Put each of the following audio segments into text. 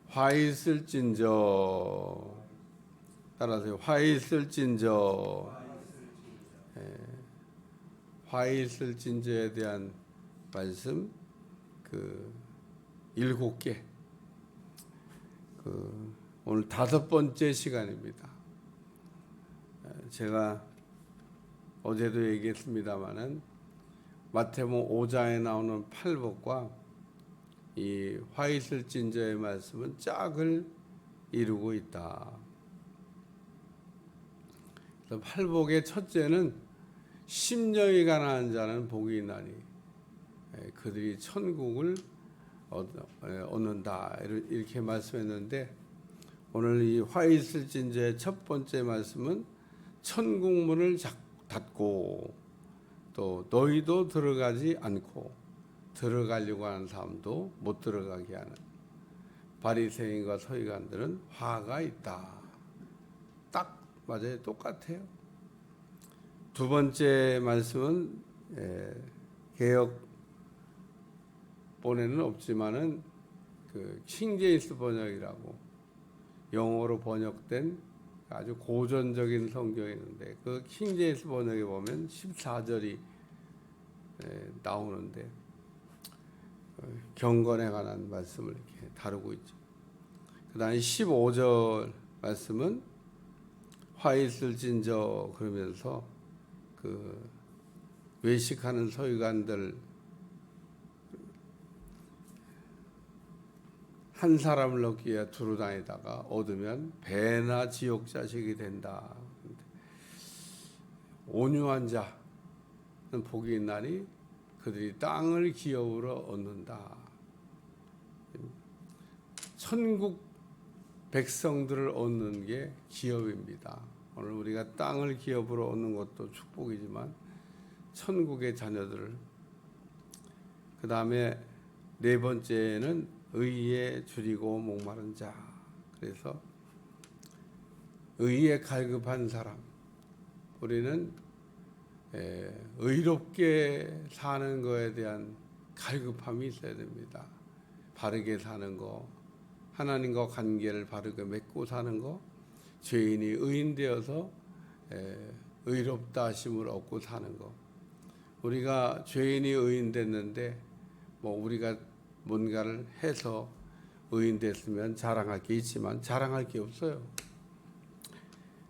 화 있을진저. 따라서 화 있을진저. 화 있을진저에 대한 말씀 그 7개. 오늘 5번째 시간입니다. 제가 어제도 얘기했습니다마는 마태복음 5장에 나오는 팔복과 이 화 있을진저의 말씀은 짝을 이루고 있다. 그래서 팔복의 첫째는 심령이 가난한 자는 복이 있나니 그들이 천국을 얻는다, 이렇게 말씀했는데, 오늘 이 화 있을진저의 첫 번째 말씀은 천국문을 닫고 또 너희도 들어가지 않고 들어가려고 하는 사람도 못 들어가게 하는 바리새인과 서기관들은 화가 있다. 딱 맞아요. 똑같아요. 두 번째 말씀은 개혁본에는 없지만은 그 킹제임스 번역이라고 영어로 번역된 아주 고전적인 성경이 있는데, 그 킹제임스 번역에 보면 14절이 나오는데 경건에 관한 말씀을 이렇게 다루고 있죠. 그 다음에 15절 말씀은 화 있을진저 그러면서 그 외식하는 서기관들 한 사람을 얻기 위해 두루 다니다가 얻으면 배나 지옥 자식이 된다. 온유한 자는 복이 있나니 그들이 땅을 기업으로 얻는다. 천국 백성들을 얻는 게 기업입니다. 오늘 우리가 땅을 기업으로 얻는 것도 축복이지만 천국의 자녀들을, 그 다음에 네 번째는 의에 줄이고 목마른 자. 그래서 의에 갈급한 사람, 우리는 의롭게 사는 것에 대한 갈급함이 있어야 됩니다. 바르게 사는 거, 하나님과 관계를 바르게 맺고 사는 거, 죄인이 의인 되어서 의롭다 하심을 얻고 사는 거. 우리가 죄인이 의인 됐는데 우리가 뭔가를 해서 의인 됐으면 자랑할 게 있지만 자랑할 게 없어요.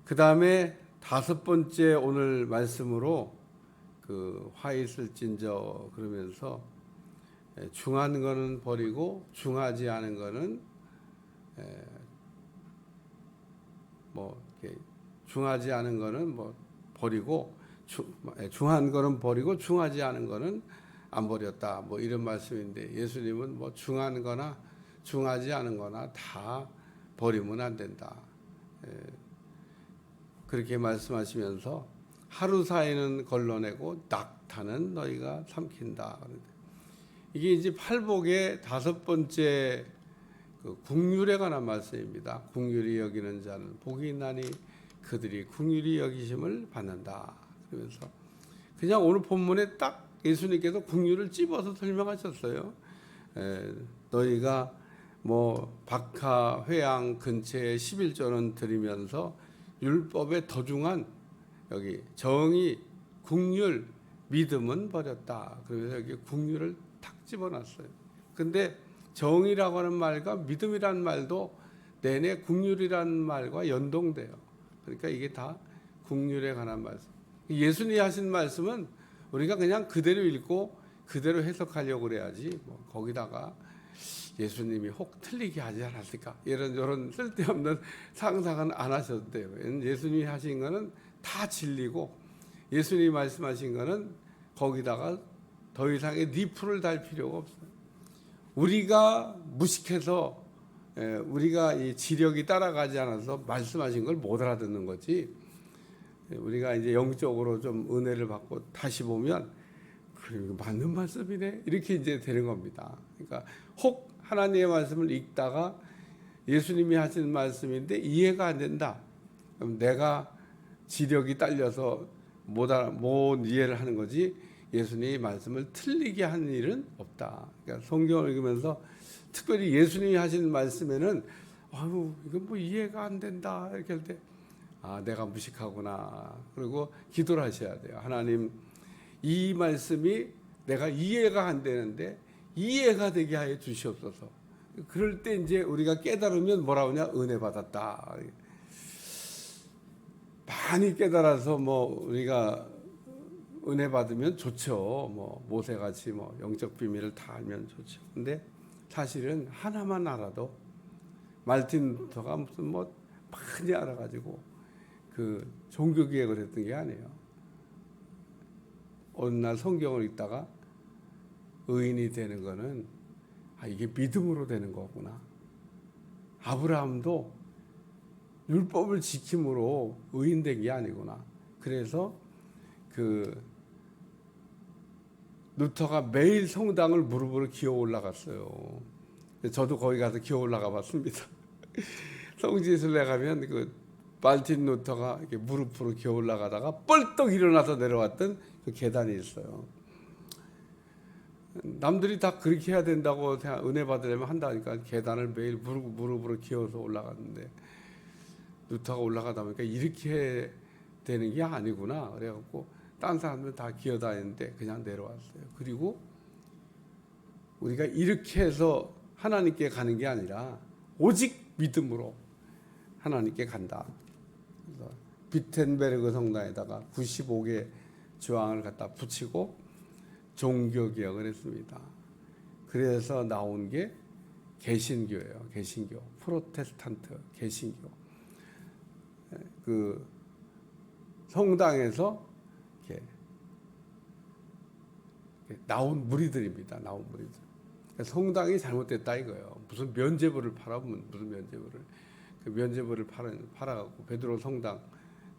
그 다음에 5번째 오늘 말씀으로 그 화 있을진저 그러면서 중한 거는 버리고 중하지 않은 거는 중하지 않은 거는 버리고 중한 거는 버리고 중하지 않은 거는 안 버렸다. 이런 말씀인데, 예수님은 중한 거나 중하지 않은 거나 다 버리면 안 된다. 그렇게 말씀하시면서 하루 사이는 걸러내고 낙타는 너희가 삼킨다. 이게 이제 팔복의 5번째 국률에 관한 말씀입니다. 국률이 여기는 자는 복이 있나니 그들이 국률이 여기심을 받는다. 그러면서 그냥 오늘 본문에 딱 예수님께서 국률을 찝어서 설명하셨어요. 너희가 박하 회양 근처에 11조는 드리면서 율법에 더 중한 여기 정의, 국률, 믿음은 버렸다. 그래서 여기 국률을 탁 집어놨어요. 근데 정의라고 하는 말과 믿음이라는 말도 내내 국률이라는 말과 연동돼요. 그러니까 이게 다 국률에 관한 말씀. 예수님이 하신 말씀은 우리가 그냥 그대로 읽고 그대로 해석하려고 그래야지, 거기다가 예수님이 혹 틀리게 하지 않았을까, 이런 쓸데없는 상상은 안 하셔도 돼요. 예수님이 하신 거는 다 진리고, 예수님이 말씀하신 거는 거기다가 더 이상의 니프를 달 필요가 없어요. 우리가 무식해서 우리가 이 지력이 따라가지 않아서 말씀하신 걸 못 알아듣는 거지, 우리가 이제 영적으로 좀 은혜를 받고 다시 보면 그래, 맞는 말씀이네, 이렇게 이제 되는 겁니다. 그러니까 혹 하나님의 말씀을 읽다가 예수님이 하신 말씀인데 이해가 안 된다, 그럼 내가 지력이 딸려서 못 이해를 하는 거지, 예수님의 말씀을 틀리게 하는 일은 없다. 그러니까 성경을 읽으면서 특별히 예수님이 하신 말씀에는 아유 이건 뭐 이해가 안 된다 이렇게 할 때 아 내가 무식하구나. 그리고 기도를 하셔야 돼요. 하나님 이 말씀이 내가 이해가 안 되는데 이해가 되게 하여 주시옵소서. 그럴 때 이제 우리가 깨달으면 뭐라고 하냐 은혜 받았다. 많이 깨달아서 뭐 우리가 은혜 받으면 좋죠. 뭐 모세같이 뭐 영적 비밀을 다 알면 좋죠. 근데 사실은 하나만 알아도 말틴 루터가 무슨 뭐 많이 알아가지고 그 종교 개혁을 했던 게 아니에요. 어느 날 성경을 읽다가 의인이 되는 거는 아 이게 믿음으로 되는 거구나. 아브라함도 율법을 지킴으로 의인된 게 아니구나. 그래서 그 루터가 매일 성당을 무릎으로 기어 올라갔어요. 저도 거기 가서 기어 올라가 봤습니다. 성지순례 가면 그 말틴 루터가 이렇게 무릎으로 기어 올라가다가 뻘떡 일어나서 내려왔던 그 계단이 있어요. 남들이 다 그렇게 해야 된다고 은혜 받으려면 한다니까 계단을 매일 무릎으로 기어서 올라갔는데 루터가 올라가다 보니까 이렇게 되는 게 아니구나. 그래갖고 딴 사람들 다 기어다니는데 그냥 내려왔어요. 그리고 우리가 이렇게 해서 하나님께 가는 게 아니라 오직 믿음으로 하나님께 간다. 그래서 비텐베르그 성당에다가 95개 주황을 갖다 붙이고 종교 개혁을 했습니다. 그래서 나온 게 개신교예요. 개신교, 프로테스탄트 개신교. 그 성당에서 이렇게 나온 무리들입니다. 나온 무리들. 성당이 잘못됐다 이거예요. 무슨 면죄부를 팔아 무슨 면죄부를 그 면죄부를 팔아갖고 베드로 성당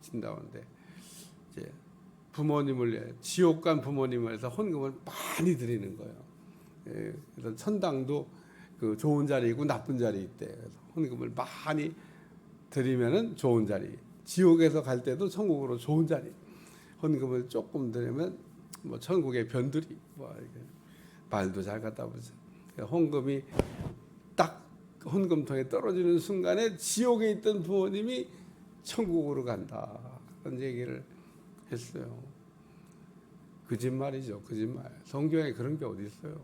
진다는데 이제 부모님을 지옥 간 부모님을 해서 헌금을 많이 드리는 거예요. 예, 그래서 천당도 그 좋은 자리 있고 나쁜 자리 있대. 그래서 헌금을 많이 드리면은 좋은 자리. 지옥에서 갈 때도 천국으로 좋은 자리. 헌금을 조금 드리면 뭐 천국의 변두리. 뭐 이렇게 말도 잘 갖다 보죠. 헌금이 딱 헌금통에 떨어지는 순간에 지옥에 있던 부모님이 천국으로 간다. 그런 얘기를 했어요. 거짓말이죠. 거짓말. 성경에 그런 게 어디 있어요.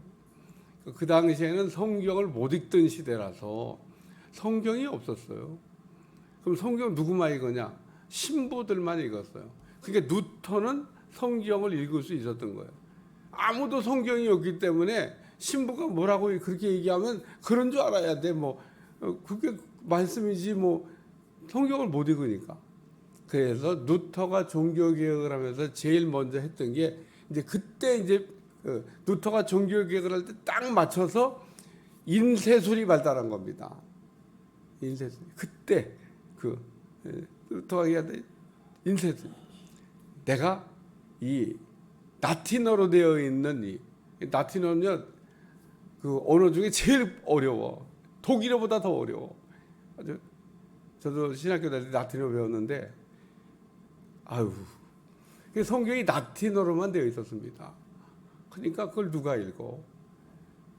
그 당시에는 성경을 못 읽던 시대라서 성경이 없었어요. 그럼 성경 누구만 읽었냐? 신부들만 읽었어요. 그러니까 루터는 성경을 읽을 수 있었던 거예요. 아무도 성경이 없기 때문에 신부가 뭐라고 그렇게 얘기하면 그런 줄 알아야 돼. 뭐 그게 말씀이지 뭐 성경을 못 읽으니까. 그래서 루터가 종교 개혁을 하면서 제일 먼저 했던 게 이제 그때 이제 루터가 종교 개혁을 할 때 딱 맞춰서 인쇄술이 발달한 겁니다. 인쇄술. 그때 그 루터가 얘기하던 인쇄술. 내가 이 라틴어로 되어 있는 이 라틴어는요 그 언어 중에 제일 어려워. 독일어보다 더 어려워. 아주 저도 신학교 다닐 때 라틴어 배웠는데 아유 성경이 라틴어로만 되어 있었습니다. 그러니까 그걸 누가 읽어?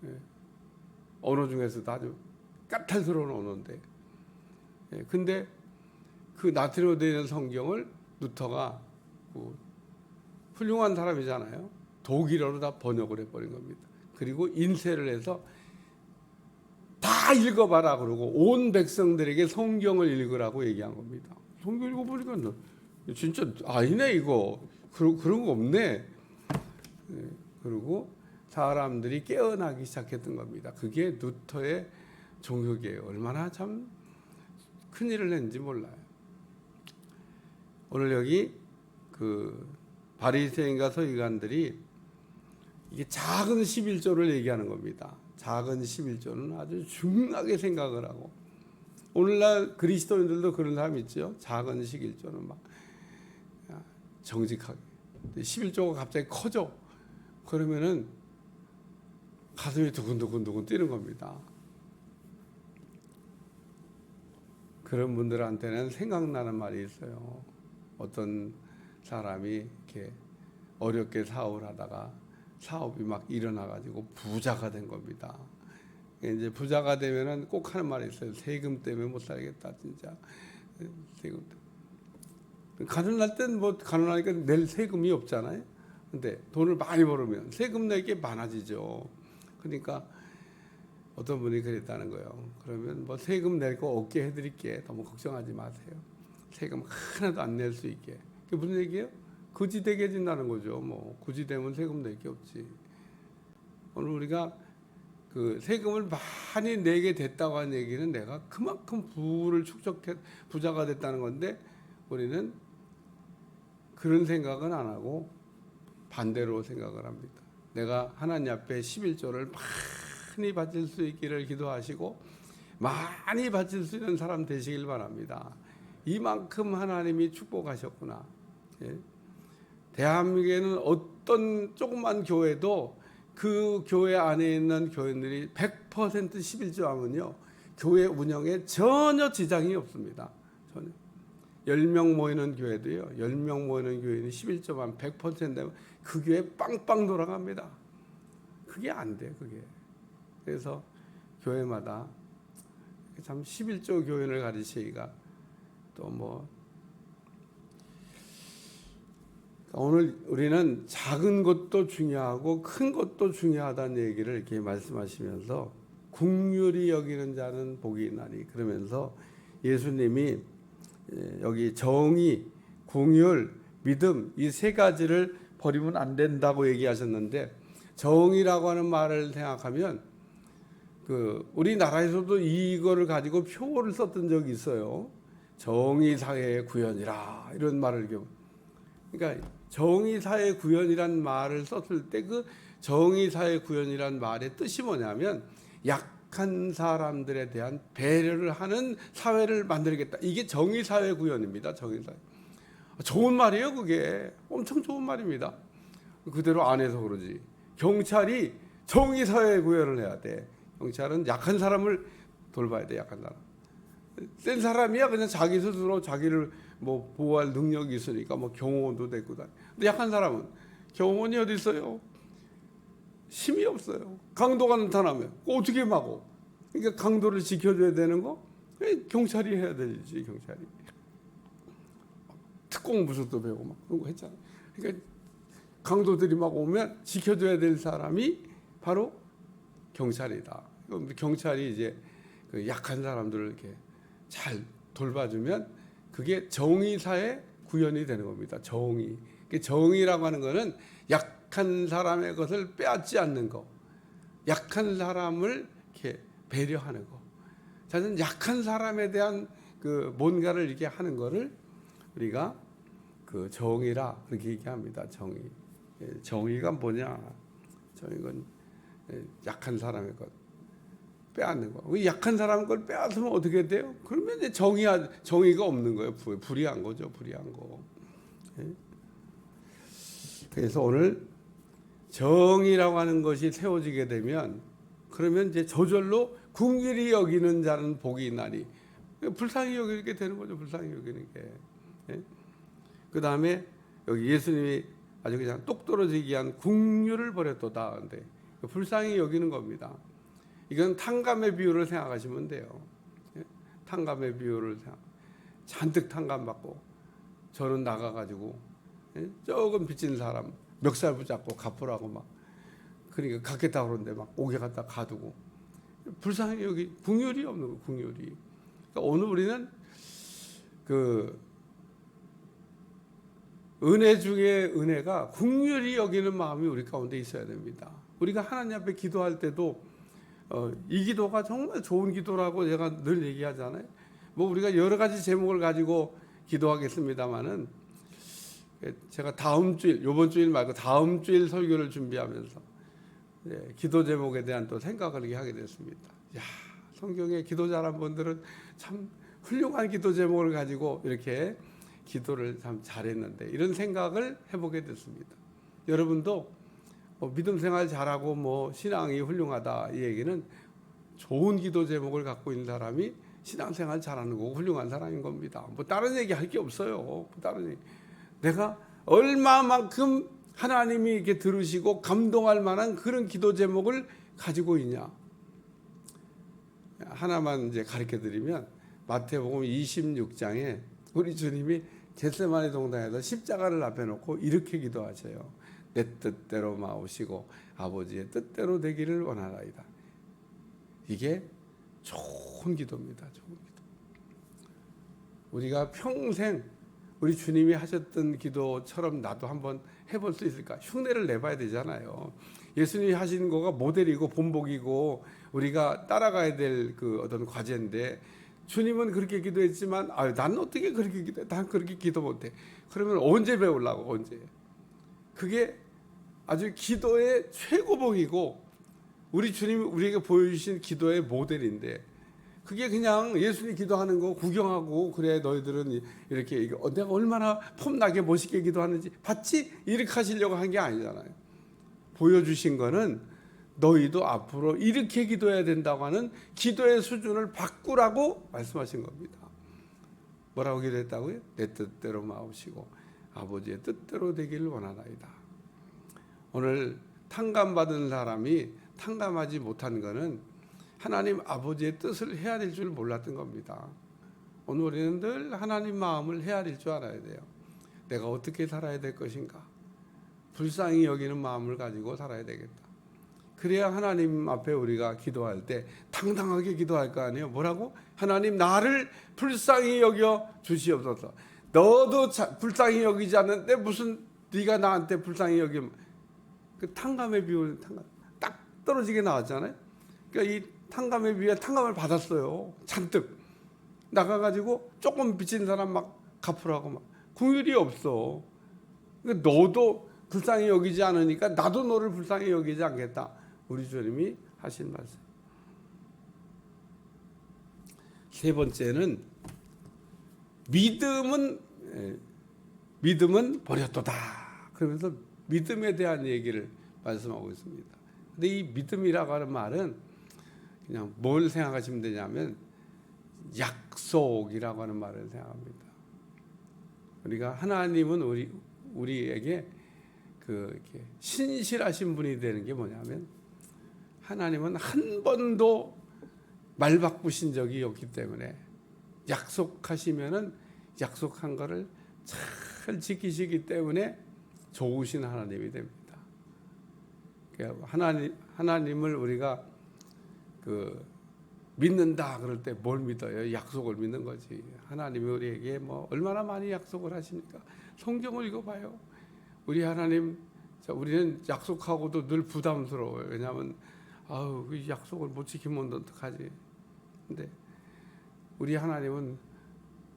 예. 언어 중에서도 아주 까탈스러운 언어인데. 예. 근데 그 라틴어로 되어 있는 성경을 루터가 훌륭한 사람이잖아요. 독일어로 다 번역을 해버린 겁니다. 그리고 인쇄를 해서 다 읽어봐라 그러고 온 백성들에게 성경을 읽으라고 얘기한 겁니다. 성경 읽어보니까 진짜 아니네 이거. 그런 거 없네. 그리고 사람들이 깨어나기 시작했던 겁니다. 그게 루터의 종교개혁 얼마나 참 큰일을 했는지 몰라요. 오늘 여기 그 바리새인과 서기관들이 이게 작은 11조를 얘기하는 겁니다. 작은 11조는 아주 중요하게 생각을 하고 오늘날 그리스도인들도 그런 사람 있죠. 작은 11조는 막 정직하게 11조가 갑자기 커져. 그러면은 가슴이 두근두근 뛰는 겁니다. 그런 분들한테는 생각나는 말이 있어요. 어떤 사람이 이렇게 어렵게 사업을 하다가 사업이 막 일어나가지고 부자가 된 겁니다. 이제 부자가 되면은 꼭 하는 말이 있어요. 세금 때문에 못 살겠다, 진짜. 세금 때문에. 가난할 땐 뭐 가난하니까 낼 세금이 없잖아요. 근데 돈을 많이 벌으면 세금 낼 게 많아지죠. 그러니까 어떤 분이 그랬다는 거예요. 그러면 뭐 세금 낼 거 없게 해드릴게. 너무 걱정하지 마세요. 세금 하나도 안 낼 수 있게. 그게 무슨 얘기예요? 거지 되게 해준다는 거죠. 뭐 거지 되면 세금 낼 게 없지. 오늘 우리가 그 세금을 많이 내게 됐다고 하는 얘기는 내가 그만큼 부를 축적해 부자가 됐다는 건데, 우리는 그런 생각은 안 하고 반대로 생각을 합니다. 내가 하나님 앞에 11조를 많이 바칠 수 있기를 기도하시고 많이 바칠 수 있는 사람 되시길 바랍니다. 이만큼 하나님이 축복하셨구나. 예? 대한민국에는 어떤 조그만 교회도 그 교회 안에 있는 교인들이 100% 11조 하면요, 교회 운영에 전혀 지장이 없습니다. 전혀. 10명 모이는 교회도요, 10명 모이는 교회는 11조만 100% 되면 그 교회 빵빵 돌아갑니다. 그게 안 돼, 그게. 그래서 교회마다 참 11조 교인을 가르치기가 또 뭐, 오늘 우리는 작은 것도 중요하고 큰 것도 중요하다는 얘기를 이렇게 말씀하시면서 긍휼히 여기는 자는 복이 있나니, 그러면서 예수님이 여기 정의, 긍휼, 믿음 이 세 가지를 버리면 안 된다고 얘기하셨는데, 정의라고 하는 말을 생각하면 그 우리나라에서도 이거를 가지고 표를 썼던 적이 있어요. 정의 사회의 구현이라, 이런 말을. 그러니까 정의 사회 구현이란 말을 썼을 때 그 정의 사회 구현이란 말의 뜻이 뭐냐면 약한 사람들에 대한 배려를 하는 사회를 만들겠다. 이게 정의 사회 구현입니다. 정의 사회. 좋은 말이에요, 그게. 엄청 좋은 말입니다. 그대로 안 해서 그러지. 경찰이 정의 사회 구현을 해야 돼. 경찰은 약한 사람을 돌봐야 돼. 약한 사람. 센 사람이야 그냥 자기 스스로 자기를 뭐 보호할 능력이 있으니까 뭐 경호원도 됐고 다. 근데 약한 사람은 경호원이 어디 있어요? 힘이 없어요. 강도가 나타나면 어떻게 막어? 그러니까 강도를 지켜줘야 되는 거 경찰이 해야 되지. 경찰이 특공 무술도 배우고 막 그런 거 했잖아. 그러니까 강도들이 막 오면 지켜줘야 될 사람이 바로 경찰이다. 경찰이 이제 그 약한 사람들을 이렇게 잘 돌봐주면 그게 정의사회 구현이 되는 겁니다. 정의. 정의라고 하는 거는 약한 사람의 것을 빼앗지 않는 거, 약한 사람을 이렇게 배려하는 거. 저는 약한 사람에 대한 그 뭔가를 이렇게 하는 거를 우리가 그 정의라 그렇게 얘기합니다. 정의. 정의가 뭐냐? 정의는 약한 사람의 것. 빼앗는 거. 약한 사람 걸 빼앗으면 어떻게 돼요? 그러면 이제 정의가 없는 거예요. 불의한 거죠. 불의한 거. 그래서 오늘 정의라고 하는 것이 세워지게 되면, 그러면 이제 저절로 긍휼히 여기는 자는 복이 있나니, 불쌍히 여기게 되는 거죠. 불쌍히 여기는 게. 그 다음에 여기 예수님이 아주 그냥 똑 떨어지게 한 긍휼을 버렸도다. 근데 불쌍히 여기는 겁니다. 이건 탕감의 비유를 생각하시면 돼요. 탕감의 비유를 잔뜩 탕감받고 저는 나가가지고 조금 빚진 사람 멱살 붙잡고 갚으라고 막, 그러니까 갚겠다 그러는데 막 옥에 갖다 가두고, 불쌍히 여기 긍휼이 없는 거. 긍휼이. 그러니까 오늘 우리는 그 은혜 중에 은혜가 긍휼히 여기는 마음이 우리 가운데 있어야 됩니다. 우리가 하나님 앞에 기도할 때도 이 기도가 정말 좋은 기도라고 제가 늘 얘기하잖아요. 뭐 우리가 여러 가지 제목을 가지고 기도하겠습니다만은, 제가 다음 주일, 이번 주일 말고 다음 주일 설교를 준비하면서 기도 제목에 대한 또 생각을 이렇게 하게 됐습니다. 야, 성경에 기도 잘한 분들은 참 훌륭한 기도 제목을 가지고 이렇게 기도를 참 잘했는데, 이런 생각을 해보게 됐습니다. 여러분도 믿음 생활 잘하고 뭐 신앙이 훌륭하다, 이 얘기는 좋은 기도 제목을 갖고 있는 사람이 신앙생활 잘하는 거고 훌륭한 사람인 겁니다. 뭐 다른 얘기 할 게 없어요. 다른 얘기. 내가 얼마만큼 하나님이 이렇게 들으시고 감동할 만한 그런 기도 제목을 가지고 있냐. 하나만 이제 가르쳐 드리면 마태복음 26장에 우리 주님이 겟세마네 동산에서 십자가를 앞에 놓고 이렇게 기도하셔요. 내 뜻대로 마오시고 아버지의 뜻대로 되기를 원하나이다. 이게 좋은 기도입니다. 좋은 기도. 우리가 평생 우리 주님이 하셨던 기도처럼 나도 한번 해볼 수 있을까? 흉내를 내봐야 되잖아요. 예수님이 하신 거가 모델이고 본보기고 우리가 따라가야 될 그 어떤 과제인데 주님은 그렇게 기도했지만 나는 어떻게 그렇게 기도해? 난 그렇게 기도 못해. 그러면 언제 배우려고? 언제? 그게 아주 기도의 최고봉이고 우리 주님이 우리에게 보여주신 기도의 모델인데 그게 그냥 예수님 기도하는 거 구경하고 그래 너희들은 이렇게 내가 얼마나 폼나게 멋있게 기도하는지 봤지? 이렇게 하시려고 한 게 아니잖아요. 보여주신 거는 너희도 앞으로 이렇게 기도해야 된다고 하는 기도의 수준을 바꾸라고 말씀하신 겁니다. 뭐라고 기도했다고요? 내 뜻대로 마옵시고 아버지의 뜻대로 되기를 원하나이다. 오늘 탕감받은 사람이 탕감하지 못한 거는 하나님 아버지의 뜻을 헤아릴 줄 몰랐던 겁니다. 오늘 우리는 늘 하나님 마음을 헤아릴 줄 알아야 돼요. 내가 어떻게 살아야 될 것인가? 불쌍히 여기는 마음을 가지고 살아야 되겠다. 그래야 하나님 앞에 우리가 기도할 때 당당하게 기도할 거 아니에요. 뭐라고? 하나님 나를 불쌍히 여겨 주시옵소서. 너도 불쌍히 여기지 않는데 무슨 네가 나한테 불쌍히 여기면 그 탕감의 비유는 딱 떨어지게 나왔잖아요. 그러니까 이 탕감의 비유에 탕감을 받았어요. 잔뜩 나가가지고 조금 빚진 사람 막 갚으라고 막 긍휼이 없어. 그러니까 너도 불쌍히 여기지 않으니까 나도 너를 불쌍히 여기지 않겠다. 우리 주님이 하신 말씀. 세 번째는 믿음은 버렸도다. 그러면서 믿음에 대한 얘기를 말씀하고 있습니다. 근데 이 믿음이라고 하는 말은 그냥 뭘 생각하시면 되냐면 약속이라고 하는 말을 생각합니다. 우리가 하나님은 우리에게 이렇게 신실하신 분이 되는 게 뭐냐면 하나님은 한 번도 말 바꾸신 적이 없기 때문에 약속하시면은 약속한 거를 잘 지키시기 때문에 좋으신 하나님이 됩니다. 그러니까 하나님을 우리가 믿는다 그럴 때 뭘 믿어요? 약속을 믿는 거지. 하나님이 우리에게 뭐 얼마나 많이 약속을 하십니까? 성경을 읽어봐요. 우리 하나님, 우리는 약속하고도 늘 부담스러워요. 왜냐하면 그 약속을 못 지키면 어떡하지? 근데 우리 하나님은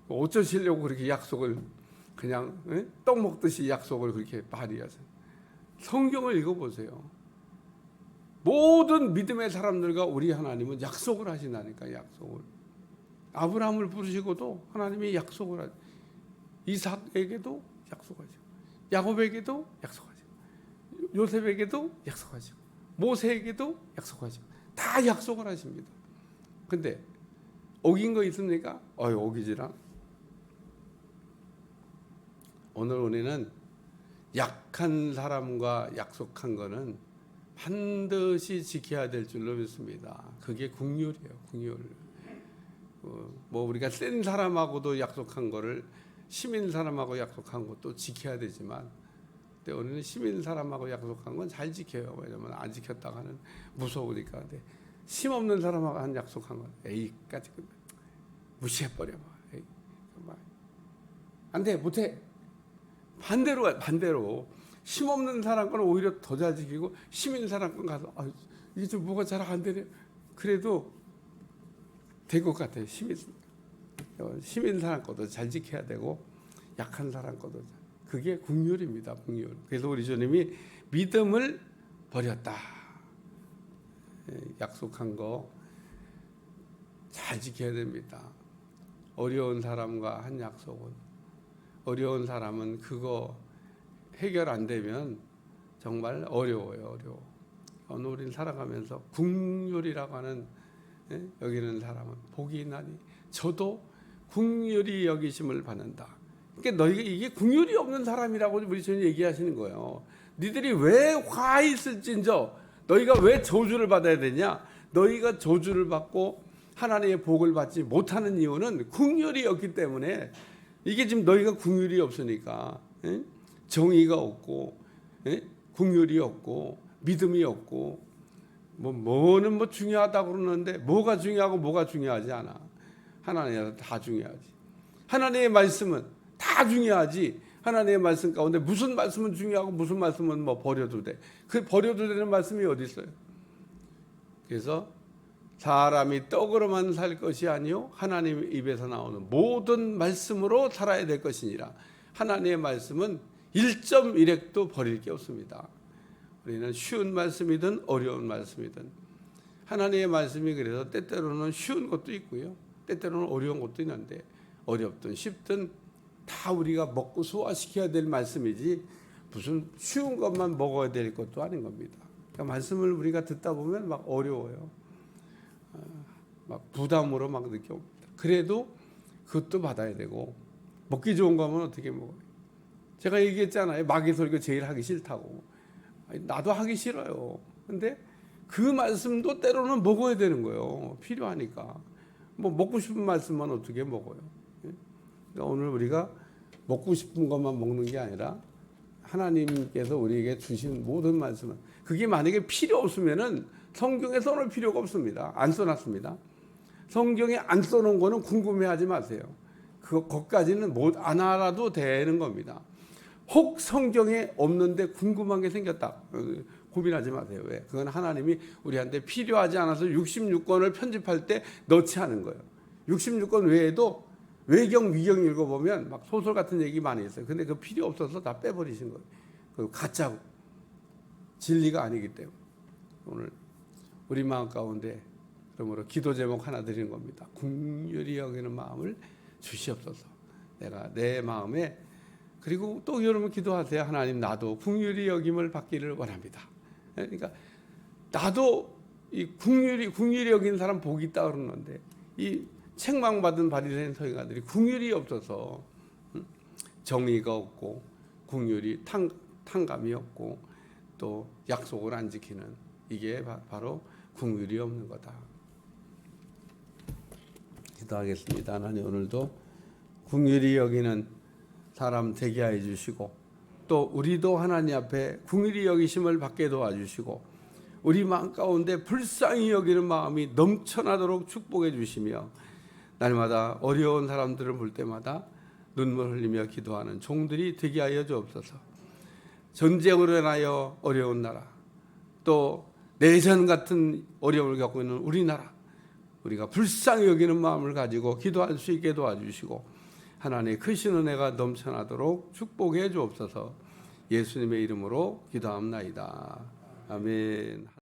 어쩌시려고 그렇게 약속을 그냥 떡 먹듯이 약속을 그렇게 발휘하세요. 성경을 읽어보세요. 모든 믿음의 사람들과 우리 하나님은 약속을 하신다니까. 약속을. 아브라함을 부르시고도 하나님이 약속을 하죠. 이삭에게도 약속하죠. 야곱에게도 약속하죠. 요셉에게도 약속하죠. 모세에게도 약속하죠. 다 약속을 하십니다. 근데 어긴 거 있습니까? 어기지라. 오늘 우리는 약한 사람과 약속한 거는 반드시 지켜야 될 줄로 믿습니다. 그게 긍휼이에요. 긍휼. 뭐 우리가 센 사람하고도 약속한 거를 시민 사람하고 약속한 것도 지켜야 되지만, 근데 우리는 시민 사람하고 약속한 건 잘 지켜요. 왜냐면 안 지켰다가는 무서우니까. 근데 심 없는 사람하고 한 약속한 건 에이까지 무시해버려. 에이, 안 돼, 못해. 반대로 심 없는 사람 건 오히려 더 잘 지키고 시민 사람 건 가서 이게 좀 뭐가 잘 안 되네. 그래도 될 것 같아요. 시민 사람 것도 잘 지켜야 되고 약한 사람 것도 그게 긍휼입니다. 긍휼. 그래서 우리 주님이 믿음을 버렸다. 약속한 거 잘 지켜야 됩니다. 어려운 사람과 한 약속은, 어려운 사람은 그거 해결 안 되면 정말 어려워요. 어려워. 오늘 우리는 살아가면서 긍휼이라고 하는 여기는 사람은 복이 있나니 저도 긍휼히 여기심을 받는다. 그러니까 너희가 이게 긍휼이 없는 사람이라고 우리 주님 얘기하시는 거예요. 니들이 왜 화 있을진저, 너희가 왜 저주를 받아야 되냐? 너희가 저주를 받고 하나님의 복을 받지 못하는 이유는 긍휼이 없기 때문에. 이게 지금 너희가 긍휼이 없으니까, 정의가 없고, 긍휼이 없고, 믿음이 없고, 뭐는 뭐 중요하다고 그러는데 뭐가 중요하고 뭐가 중요하지 않아. 하나님은 다 중요하지. 하나님의 말씀은 다 중요하지. 하나님의 말씀 가운데 무슨 말씀은 중요하고 무슨 말씀은 뭐 버려도 돼. 그 버려도 되는 말씀이 어디 있어요? 그래서 사람이 떡으로만 살 것이 아니요 하나님 입에서 나오는 모든 말씀으로 살아야 될 것이니라. 하나님의 말씀은 1.1핵도 버릴 게 없습니다. 우리는 쉬운 말씀이든 어려운 말씀이든 하나님의 말씀이 그래서 때때로는 쉬운 것도 있고요, 때때로는 어려운 것도 있는데 어렵든 쉽든 다 우리가 먹고 소화시켜야 될 말씀이지 무슨 쉬운 것만 먹어야 될 것도 아닌 겁니다. 그러니까 말씀을 우리가 듣다 보면 막 어려워요. 막 부담으로 막 느껴옵니다. 그래도 그것도 받아야 되고 먹기 좋은 거면 어떻게 먹어요? 제가 얘기했잖아요. 마귀 설교 제일 하기 싫다고. 나도 하기 싫어요. 근데 그 말씀도 때로는 먹어야 되는 거예요. 필요하니까. 뭐 먹고 싶은 말씀만 어떻게 먹어요? 그러니까 오늘 우리가 먹고 싶은 것만 먹는 게 아니라 하나님께서 우리에게 주신 모든 말씀은 그게 만약에 필요 없으면은 성경에 써놓을 필요가 없습니다. 안 써놨습니다. 성경에 안 써놓은 거는 궁금해하지 마세요. 그것까지는 안 알아도 되는 겁니다. 혹 성경에 없는데 궁금한 게 생겼다, 고민하지 마세요. 왜? 그건 하나님이 우리한테 필요하지 않아서 66권을 편집할 때 넣지 않은 거예요. 66권 외에도 외경, 위경 읽어보면 막 소설 같은 얘기 많이 있어요. 근데 그 필요 없어서 다 빼버리신 거예요. 그 가짜고 진리가 아니기 때문에. 오늘 우리 마음 가운데 그러므로 기도 제목 하나 드리는 겁니다. 긍휼히 여기는 마음을 주시옵소서. 내가 내 마음에, 그리고 또 여러분 기도하세요. 하나님, 나도 긍휼히 여김을 받기를 원합니다. 그러니까 나도 이 긍휼히 여기는 사람 복이 있다 그러는데 이 책망받은 바리새인 서기관들이 긍휼이 없어서 정의가 없고 긍휼이 탕감이 없고 또 약속을 안 지키는, 이게 바로 긍휼이 없는 거다. 기도하겠습니다. 하나님, 오늘도 긍휼히 여기는 사람 되게 해 주시고 또 우리도 하나님 앞에 긍휼히 여기심을 받게 도와주시고 우리 마음 가운데 불쌍히 여기는 마음이 넘쳐나도록 축복해 주시며 날마다 어려운 사람들을 볼 때마다 눈물 흘리며 기도하는 종들이 되게 하여 주옵소서. 전쟁으로 인하여 어려운 나라, 또 내전 같은 어려움을 겪고 있는 우리나라, 우리가 불쌍히 여기는 마음을 가지고 기도할 수 있게 도와주시고 하나님의 크신 은혜가 넘쳐나도록 축복해 주옵소서. 예수님의 이름으로 기도합나이다. 아멘.